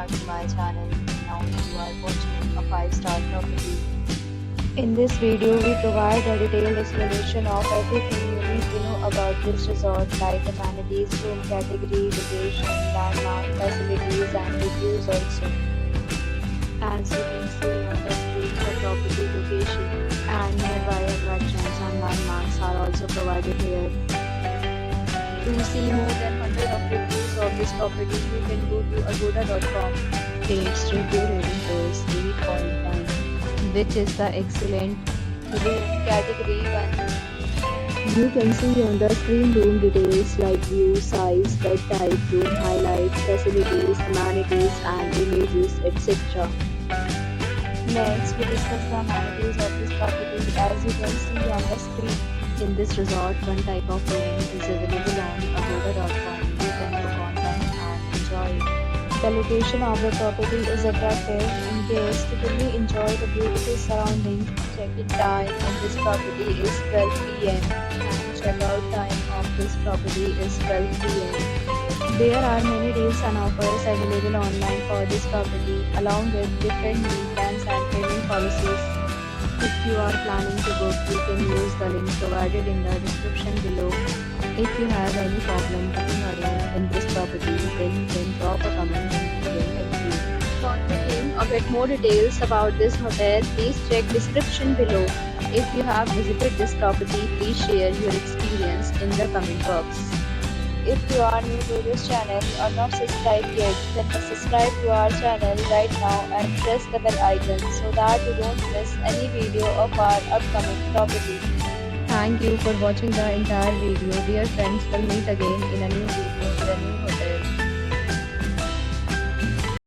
back to my channel. Now you are watching a 5-star property. In this video, we provide a detailed explanation of everything you need to know about this resort, like amenities, room category, location, landmark, facilities, and reviews also. As you can see on the screen, the property location and nearby attractions and landmarks are also provided here. To see more than 100 of reviews of this property, you can go to agoda.com. Its review rating is 8.9, which is the excellent room category 1. You can see on the screen room details like view, size, bed type, room highlights, facilities, amenities, and images, etc. Next, we discuss the amenities of this property. As you can see on the screen, in this resort, one type of room is available on agoda.com. You can book online and enjoy it. The location of the property is attractive and guests typically enjoy the beautiful surroundings. Check-in time in this property is 12 p.m. and check-out time of this property is 12 p.m. There are many deals and offers available online for this property, along with different meal plans and payment policies. If you are planning to book, you can use the link provided in the description below. If you have any problem booking a room in this property, then you can drop a comment and we will help you. For booking or get more details about this hotel, please check description below. If you have visited this property, please share your experience in the comment box. If you are new to this channel or not subscribed yet, then subscribe to our channel right now and press the bell icon so that you don't miss any video of our upcoming property. Thank you for watching the entire video. Dear friends, we'll meet again in a new video with a new hotel.